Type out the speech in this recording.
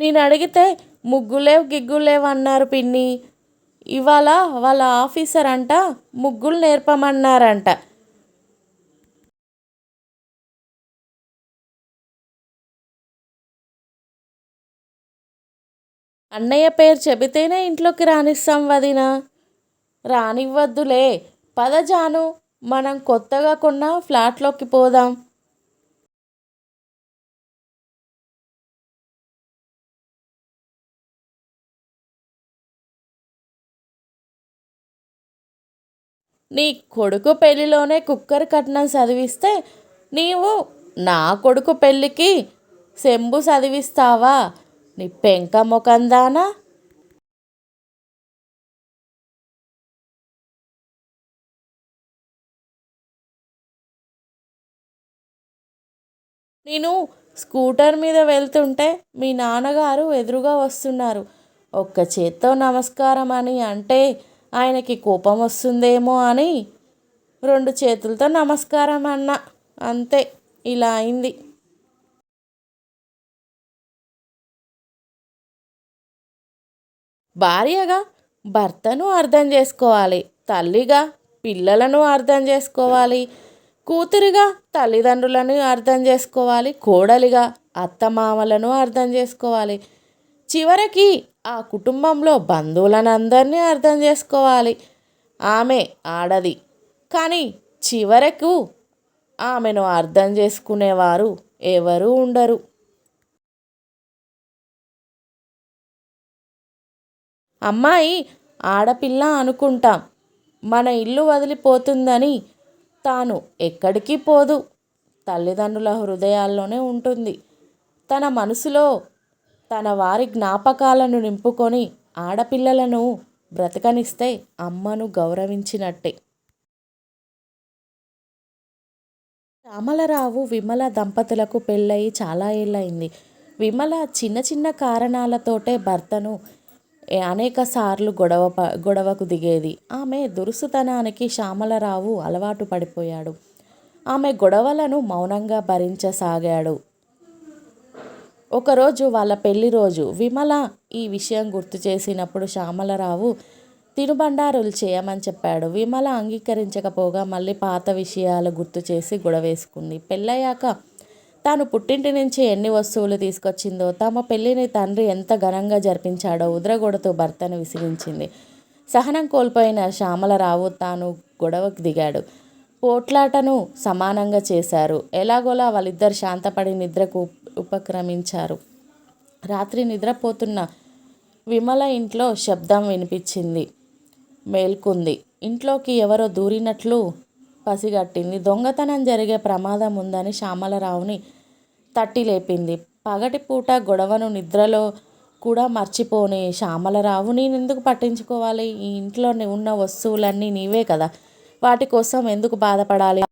నేను అడిగితే ముగ్గులేవు గిగ్గులేవు అన్నారు పిన్ని. ఇవాళ వాళ్ళ ఆఫీసర్ అంట ముగ్గులు నేర్పమన్నారంట. అన్నయ్య పేరు చెబితేనే ఇంట్లోకి రానిస్తాం వదినా. రానివ్వద్దులే. పద జాను, మనం కొత్తగా కొన్న ఫ్లాట్లోకి పోదాం. నీ కొడుకు పెళ్ళిలోనే కుక్కర్ కట్నం చదివిస్తే నీవు నా కొడుకు పెళ్ళికి సెంబు చదివిస్తావా? నీ పెంక మొకందానా. నేను స్కూటర్ మీద వెళ్తుంటే మీ నాన్నగారు ఎదురుగా వస్తున్నారు. ఒక్క చేత్తో నమస్కారం అని అంటే ఆయనకి కోపం వస్తుందేమో అని 2 చేతులతో నమస్కారం అన్నా. అంతే, ఇలా అయింది. భార్యగా భర్తను అర్థం చేసుకోవాలి, తల్లిగా పిల్లలను అర్థం చేసుకోవాలి, కూతురిగా తల్లిదండ్రులను అర్థం చేసుకోవాలి, కోడలిగా అత్తమామలను అర్థం చేసుకోవాలి, చివరికి ఆ కుటుంబంలో బంధువులను అందరినీ అర్థం చేసుకోవాలి. ఆమె ఆడది, కానీ చివరకు ఆమెను అర్థం చేసుకునేవారు ఎవరూ ఉండరు. అమ్మాయి ఆడపిల్ల అనుకుంటాం, మన ఇల్లు వదిలిపోతుందని తాను ఎక్కడికి పోదు. తల్లిదండ్రుల హృదయాల్లోనే ఉంటుంది. తన మనసులో తన వారి జ్ఞాపకాలను నింపుకొని ఆడపిల్లలను బ్రతకనిస్తే అమ్మను గౌరవించినట్టే. శ్యామలరావు విమల దంపతులకు పెళ్ళయి చాలా ఏళ్ళయింది. విమల చిన్న చిన్న కారణాలతోటే భర్తను అనేక సార్లు గొడవకు దిగేది. ఆమె దురుసుతనానికి శ్యామలరావు అలవాటు పడిపోయాడు. ఆమె గొడవలను మౌనంగా భరించసాగాడు. ఒకరోజు వాళ్ళ పెళ్లి రోజు విమల ఈ విషయం గుర్తు చేసినప్పుడు శ్యామలరావు తినుబండారులు చేయమని చెప్పాడు. విమల అంగీకరించకపోగా మళ్ళీ పాత విషయాలు గుర్తు చేసి గొడవేసుకుంది. పెళ్ళయ్యాక తాను పుట్టింటి నుంచి ఎన్ని వస్తువులు తీసుకొచ్చిందో, తమ పెళ్ళిని తండ్రి ఎంత ఘనంగా జరిపించాడో ఉద్రగొడుతూ భర్తను విసిగించింది. సహనం కోల్పోయిన శ్యామలరావు తాను గొడవకు దిగాడు. పోట్లాటను సమానంగా చేశారు. ఎలాగోలా వాళ్ళిద్దరు శాంతపడి నిద్రకు ఉపక్రమించారు. రాత్రి నిద్రపోతున్న విమల ఇంట్లో శబ్దం వినిపించింది. మేల్కుంది. ఇంట్లోకి ఎవరో దూరినట్లు పసిగట్టింది. దొంగతనం జరిగే ప్రమాదం ఉందని శ్యామలరావుని తట్టి లేపింది. పగటిపూట గొడవను నిద్రలో కూడా మర్చిపోని శ్యామలరావు, నేనెందుకు పట్టించుకోవాలి? ఈ ఇంట్లో ఉన్న వస్తువులన్నీ నీవే కదా, వాటి కోసం ఎందుకు బాధపడాలి?